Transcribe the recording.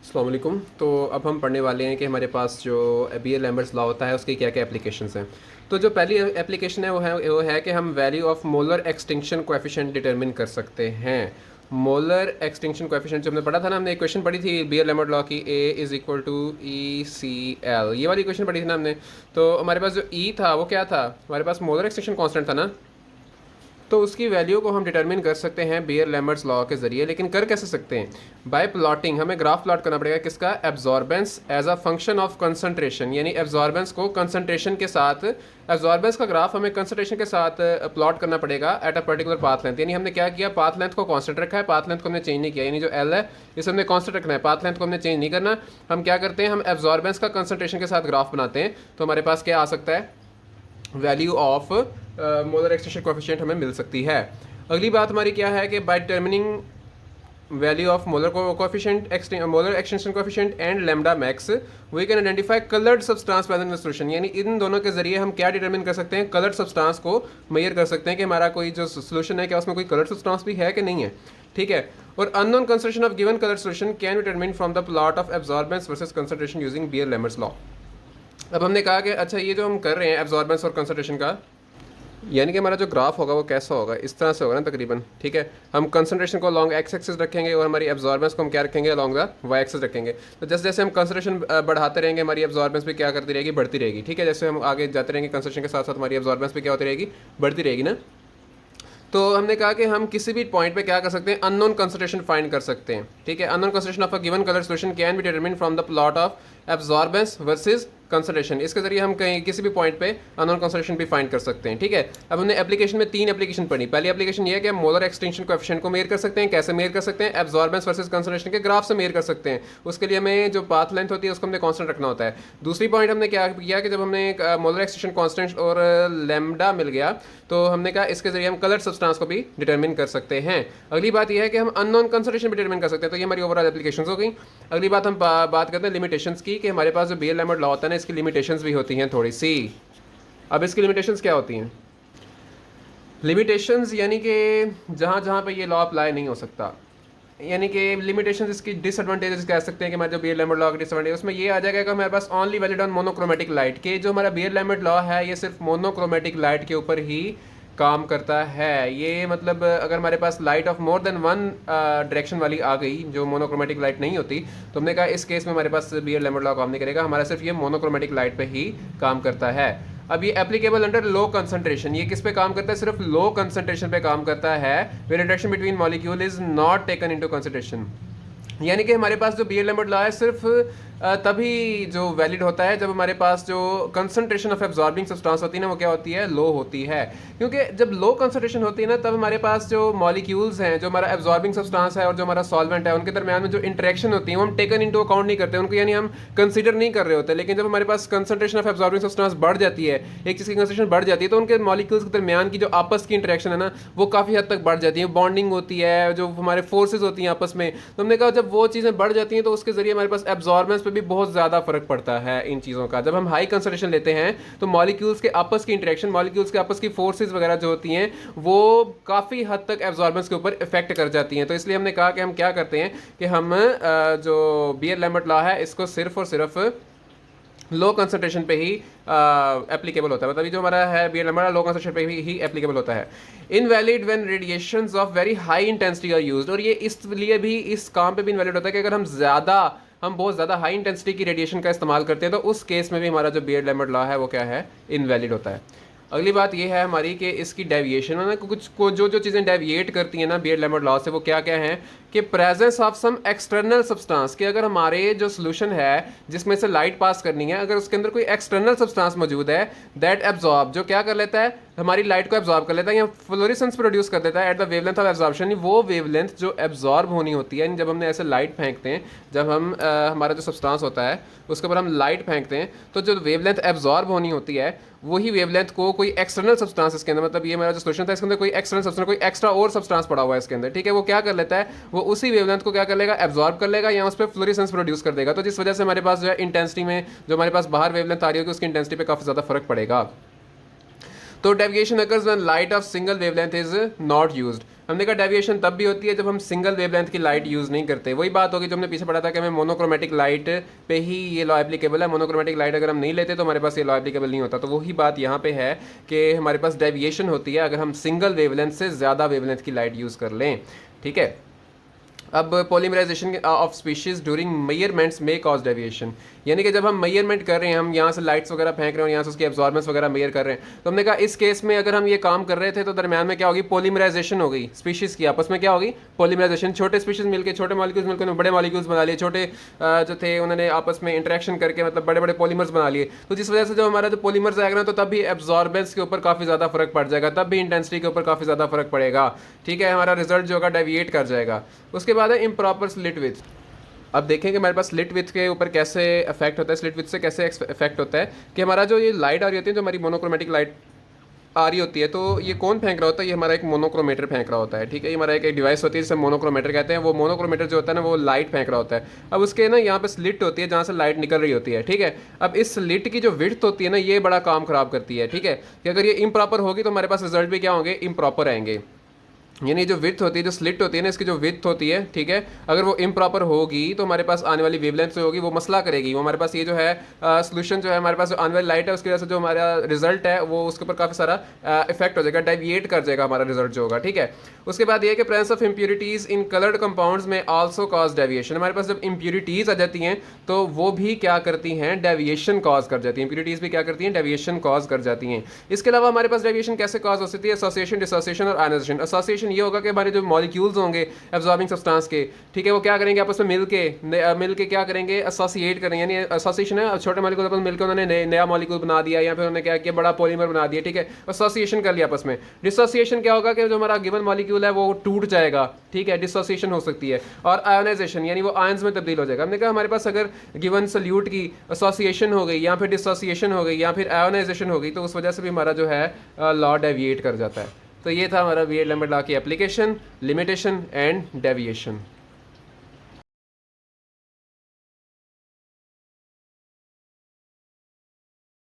अस्सलाम वालेकुम। तो अब हम पढ़ने वाले हैं कि हमारे पास जो बी लैम्बर्ट्स लॉ होता है उसकी क्या क्या एप्लीकेशंस हैं। तो जो पहली एप्लीकेशन है वो है कि हम value of molar extinction coefficient determine कर सकते हैं। मोलर एक्सटिंक्शन कोएफिशिएंट जो हमने पढ़ा था ना, हमने इक्वेशन पढ़ी थी बी लैम्बर्ट लॉ की, A is equal to E C L, ये वाली इक्वेशन पढ़ी थी ना हमने। तो हमारे पास जो ई था वो क्या था, हमारे पास मोलर एक्सटिंक्शन कांस्टेंट था ना, तो उसकी वैल्यू को हम डिटरमिन कर सकते हैं बियर लैम्बर्ट्स लॉ के ज़रिए। लेकिन कर कैसे सकते हैं? By plotting. हमें ग्राफ प्लॉट करना पड़ेगा किसका? Absorbance as a function of concentration, यानी एब्जॉर्बेंस को कंसंट्रेशन के साथ, एब्जॉर्बेंस का ग्राफ हमें कंसंट्रेशन के साथ प्लॉट करना पड़ेगा at a particular path length. यानी हमने क्या किया, पाथ लेंथ को कांस्टेंट रखा है, पाथ लेंथ को हमने चेंज नहीं किया, यानी जो एल है इसे हमने कांस्टेंट रखना है, पाथ लेंथ को हमने चेंज नहीं करना। हम क्या करते हैं, हम एब्जॉर्बेंस का कंसंट्रेशन के साथ ग्राफ बनाते हैं। तो हमारे पास क्या आ सकता है, value of molar extension coefficient हमें मिल सकती है। अगली बात हमारी क्या है कि by determining value of molar coefficient, molar extension coefficient and lambda max, we can identify coloured substance present in solution. यानी इन दोनों के जरिए हम क्या डिटरमिन कर सकते हैं, कलर्ड सब्सटेंस को मेजर कर सकते हैं कि हमारा कोई जो सोल्यूशन है क्या उसमें कोई कलर्ड सब्सटेंस भी है कि नहीं है। ठीक है। और unknown concentration of given colour solution can be determine from the plot of absorbance versus concentration using Beer Lambert's law. अब हमने कहा कि अच्छा ये जो हम कर रहे हैं एब्जॉर्बेंस और कंसंट्रेशन का, यानी कि हमारा जो ग्राफ होगा वो कैसा होगा, इस तरह से होगा ना तकरीबन। ठीक है। हम कंसंट्रेशन को लॉन्ग एक्स एक्सिस रखेंगे और हमारी एब्जॉर्बेंस को हम क्या रखेंगे, लॉन्ग द वाई एक्सिस रखेंगे। तो जैसे जैसे हम कंसंट्रेशन बढ़ाते रहेंगे हमारी एब्जॉर्बेंस भी क्या करती रहेगी, बढ़ती रहेगी। ठीक है। जैसे हम आगे जाते रहेंगे कंसंट्रेशन के साथ साथ हमारी एब्जॉर्बेंस भी क्या होती रहेगी, बढ़ती रहेगी ना। तो हमने कहा कि हम किसी भी पॉइंट पे क्या कर सकते हैं, अननोन कंसंट्रेशन फाइंड कर सकते हैं। ठीक है। Unknown concentration of a given colour solution can B determined from the plot of absorbance versus concentration. इसके जरिए हम कहीं किसी भी पॉइंट पे अननोन कंसंट्रेशन भी फाइंड कर सकते हैं। ठीक है। अब हमने एप्लीकेशन में 3 एप्लीकेशन पढ़ी। पहली एप्लीकेशन ये है कि हम मोलर एक्सटेंशन कोएफिशिएंट को मेयर कर सकते हैं। कैसे मेयर कर सकते हैं? एब्जॉर्बेंस वर्सेस कंसंट्रेशन के ग्राफ से मेयर कर सकते हैं। उसके लिए हमें जो पाथ लेंथ होती है उसको हमने कांस्टेंट रखना होता है। दूसरी पॉइंट हमने क्या किया कि जब हमने मोलर एक्सटेंशन कांस्टेंट और लैम्डा मिल गया तो हमने कहा इसके जरिए हम कलर सब्सटेंस को भी डिटरमिन कर सकते हैं। अगली बात यह है कि हम अननोन कंसंट्रेशन भी डिटरमिन कर सकते हैं। तो ये हमारी ओवरऑल एप्लीकेशंस हो गई। अगली बात हम बात करते हैं लिमिटेशंस की, कि हमारे पास जो बियर लैम्बर्ट लॉ होता है ना, इसकी लिमिटेशंस भी होती हैं थोड़ी सी। अब इसकी लिमिटेशंस क्या होती हैं? लिमिटेशंस यानी कि जहाँ जहाँ पे ये लॉ अप्लाई नहीं हो सकता, यानी कि लिमिटेशंस इसकी डिसएडवांटेजेस कह सकते हैं कि हमारा जो बियर लैम्बर्ट लॉ का डिसएडवांटेज उसमें ये आ जाएगा कि हमारे पास only valid on monochromatic light, के जो हमारा बियर लैम्बर्ट लॉ है ये सिर्फ मोनोक्रोमेटिक लाइट के ऊपर ही काम करता है। ये मतलब अगर हमारे पास light of more than one direction वाली आ गई जो मोनोक्रोमेटिक लाइट नहीं होती, तो हमने कहा इस केस में हमारे पास बियर लैम्बर्ट लॉ काम नहीं करेगा, हमारा सिर्फ ये मोनोक्रोमेटिक लाइट पे ही काम करता है। अब ये एप्लीकेबल अंडर लो कंसंट्रेशन, ये किस पे काम करता है? सिर्फ लो कंसंट्रेशन पे काम करता है, where interaction between molecule is not taken into consideration. यानी कि हमारे पास जो बियर लैम्बर्ट लॉ है सिर्फ तभी जो वैलिड होता है जब हमारे पास जो कंसंट्रेशन ऑफ एब्जॉर्बिंग सब्सटेंस होती है ना वो क्या होती है, लो होती है। क्योंकि जब लो कंसंट्रेशन होती है ना तब हमारे पास जो मॉलिक्यूल्स हैं, जो हमारा एब्जॉर्बिंग सब्सटेंस है और जो हमारा सॉल्वेंट है, उनके दरमियान में जो इंटरेक्शन होती है वो हम टेकन इनटू अकाउंट नहीं करते, उनको यानी हम कंसीडर नहीं कर रहे होते। लेकिन जब हमारे पास कंसंट्रेशन ऑफ एब्जॉर्बिंग सब्सटेंस बढ़ जाती है, एक चीज़ की कंसंट्रेशन बढ़ जाती है, तो उनके मॉलिक्यूल्स के दरमियान की जो आपस की इंटरेक्शन है ना वो काफ़ी हद तक बढ़ जाती है, बॉन्डिंग होती है, जो हमारे फोर्सेज होती हैं आपस में। तो हमने कहा जब वो चीज़ें बढ़ जाती हैं तो उसके जरिए हमारे पास एब्जॉर्बेंस पे भी बहुत ज़्यादा फर्क पड़ता है इन चीज़ों का। जब हम हाई कंसंट्रेशन लेते हैं तो मॉलिक्यूल्स के आपस की इंटरेक्शन, मॉलिक्यूल्स के आपस की फोर्सेज वगैरह जो होती हैं वो काफ़ी हद तक एब्जॉर्बेंस के ऊपर इफेक्ट कर जाती हैं। तो इसलिए हमने कहा कि हम क्या करते हैं कि हम जो बियर लैम्बर्ट लॉ है इसको सिर्फ और सिर्फ लो कंसंट्रेशन पे ही एप्लीकेबल होता है। मतलब ये जो हमारा है बियर लैम्बर्ट लो कंसंट्रेशन पे ही एप्लीकेबल होता है। Invalid when radiations of very high intensity are used, और ये इसलिए भी इस काम पे भी इनवैलिड होता है कि अगर हम बहुत ज़्यादा हाई इंटेंसिटी की रेडिएशन का इस्तेमाल करते हैं तो उस केस में भी हमारा जो बियर लैम्बर्ट लॉ है वो क्या है, इनवैलिड होता है। अगली बात ये है हमारी कि इसकी डेविएशन है ना, कुछ को जो चीज़ें डेविएट करती हैं ना बियर लैम्बर्ट लॉ से, वो क्या क्या हैं कि presence of some external substance, कि अगर हमारे जो सोल्यूशन है जिसमें से लाइट पास करनी है, अगर उसके अंदर कोई एक्सटर्नल सब्सटेंस मौजूद है दैट एब्जॉर्ब, जो क्या कर लेता है, हमारी लाइट को एब्जॉर्ब कर लेता है या फ्लोरेसेंस प्रोड्यूस कर देता है at the wavelength of absorption. वो वेवलेंथ जो एब्जॉर्ब होनी होती है, जब हमने ऐसे लाइट फेंकते हैं, जब हम हमारा जो सब्सटेंस होता है उसके ऊपर हम लाइट फेंकते हैं, तो जो वेवलेंथ एब्जॉर्ब होनी होती है वही वेवलेंथ को कोई एक्सटर्नल सब्सटेंस इसके अंदर, मतलब ये मेरा जो सोल्यूशन था इसके अंदर कोई एक्सटर्नल सब्सटेंस, कोई एक्स्ट्रा और सब्सटेंस पड़ा हुआ है इसके अंदर, ठीक है, वो क्या कर लेता है, वो उसी वेवलेंथ को क्या कर लेगा, एब्जॉर्ब कर लेगा या उस पर फ्लोरेसेंस प्रोड्यूस कर देगा। तो जिस वजह से हमारे पास जो है इंटेंसिटी में, जो हमारे पास बाहर वेवलेंथ आ रही होगी उसकी इंटेंसिटी पे काफ़ी ज़्यादा फर्क पड़ेगा। तो deviation occurs when light of single wavelength is not used. हमने कहा डेविएशन तब भी होती है जब हम सिंगल वेवलेंथ की लाइट यूज़ नहीं करते। वही बात होगी जो हमने पीछे पढ़ा था कि हमें मोनोक्रोमेटिक लाइट पे ही ये लॉ एप्लीकेबल है। मोनोक्रोमेटिक लाइट अगर हम नहीं लेते तो हमारे पास ये लॉ एप्लीकेबल नहीं होता। तो वही बात यहाँ पे है कि हमारे पास डेविएशन होती है अगर हम सिंगल वेवलेंथ से ज़्यादा वेवलेंथ की लाइट यूज़ कर लें। ठीक है। अब polymerisation of species during measurements में कॉज डेविएशन, यानी कि जब हम मेजरमेंट कर रहे हैं, हम यहाँ से लाइट्स वगैरह फेंक रहे हैं और यहाँ से उसकी एब्जॉर्बेंस वगैरह मेजर कर रहे हैं, तो हमने कहा इस केस में अगर हम ये काम कर रहे थे तो दरम्यान में क्या होगी, पॉलीमराइजेशन हो गई स्पीशीज़ की आपस में, क्या होगी, पॉलीमराइजेशन। छोटे स्पीशीज़ मिलकर, छोटे मॉलिक्यूल्स मिलकर बड़े मॉलिक्यूल्स बना लिए, छोटे जो थे उन्होंने आपस में इंटरेक्शन करके मतलब बड़े बड़े पॉलीमर्स बना लिए। तो जिस वजह से जो हमारा जो पॉलीमर्स आएगा ना, तो तब भी एब्जॉर्बेंस के ऊपर काफ़ी ज़्यादा फर्क पड़ जाएगा, तब भी इंटेंसिटी के ऊपर काफ़ी ज़्यादा फर्क पड़ेगा। ठीक है, हमारा रिजल्ट जो होगा डेविएट कर जाएगा। उसके बाद है इम्प्रॉपर स्लिट विथ। अब देखेंगे हमारे पास स्लिट विथ के ऊपर कैसे इफेक्ट होता है, स्लिट विथ से कैसे इफेक्ट होता है कि हमारा जो ये लाइट आ रही होती है, जो हमारी मोनोक्रोमेटिक लाइट आ रही होती है, तो ये कौन फेंक रहा होता है, ये हमारा एक मोनोक्रोमेटर फेंक रहा होता है। ठीक है, ये हमारा एक डिवाइस होती है जिसे मोनोक्रोमेटर कहते हैं। वो मोनोक्रोमेटर जो होता है ना, वो लाइट फेंक रहा होता है। अब उसके ना यहाँ पे स्लिट होती है जहाँ से लाइट निकल रही होती है। ठीक है, अब इस स्लिट की जो विड्थ होती है ना, ये बड़ा काम खराब करती है। ठीक है, कि अगर ये इम्प्रॉपर होगी तो हमारे पास रिजल्ट भी क्या होंगे, इम्प्रॉपर आएंगे। यानी जो विड्थ होती है, जो स्लिट होती है ना, इसकी जो विड्थ होती है, ठीक है, अगर वो इम्प्रॉपर होगी तो हमारे पास आने वाली वेवलेंथ जो होगी वो मसला करेगी। वो हमारे पास ये जो है सोल्यूशन जो है, हमारे पास जो आने वाली लाइट है, उसकी वजह से जो हमारा रिजल्ट है वो उसके ऊपर काफ़ी सारा इफेक्ट हो जाएगा, डेविएट कर जाएगा हमारा रिजल्ट जो होगा। ठीक है, उसके बाद ये है कि presence of impurities in coloured compounds में आल्सो कॉज डेविएशन। हमारे पास जब इम्प्यूरिटीज़ आ जाती हैं तो वो भी क्या करती हैं, डेविएशन कॉज कर जाती हैं। इम्प्यूरिटीज़ भी क्या करती हैं, डेविएशन कॉज कर जाती हैं। इसके अलावा हमारे पास डेविएशन कैसे कॉज हो सकती है, एसोसिएशन, डिसोसिएशन और आयनाइजेशन। एसोसिएशन ये होगा कि हमारे जो मॉलिक्यूल्स होंगे एब्जॉर्बिंग सब्सटेंस के, ठीक है, वो क्या करेंगे, आपस में मिलके क्या करेंगे, एसोसिएट करेंगे। यानी एसोसिएशन है, छोटे मॉलिक्यूल आपस में मिलकर उन्होंने नया मॉलिक्यूल बना दिया, या फिर उन्होंने क्या किया, बड़ा पॉलीमर बना दिया। ठीक है, एसोसिएशन कर लिया आपस में। डिसोसिएशन क्या होगा कि जो हमारा गिवन मॉलिक्यूल है वो टूट जाएगा। ठीक है, डिसोसिएशन हो सकती है। और आयोनाइजेशन, यानी वो आयंस में तब्दील हो जाएगा। हमने कहा हमारे पास अगर गिवन सल्यूट की एसोसिएशन हो गई, या फिर डिसोसिएशन हो गई, या फिर आयोनाइजेशन हो गई, तो उस वजह से भी हमारा जो है लॉ डेविएट कर जाता है। तो ये था हमारा बीएड लैम्बर्ट लॉ की एप्लीकेशन, लिमिटेशन एंड डेविएशन।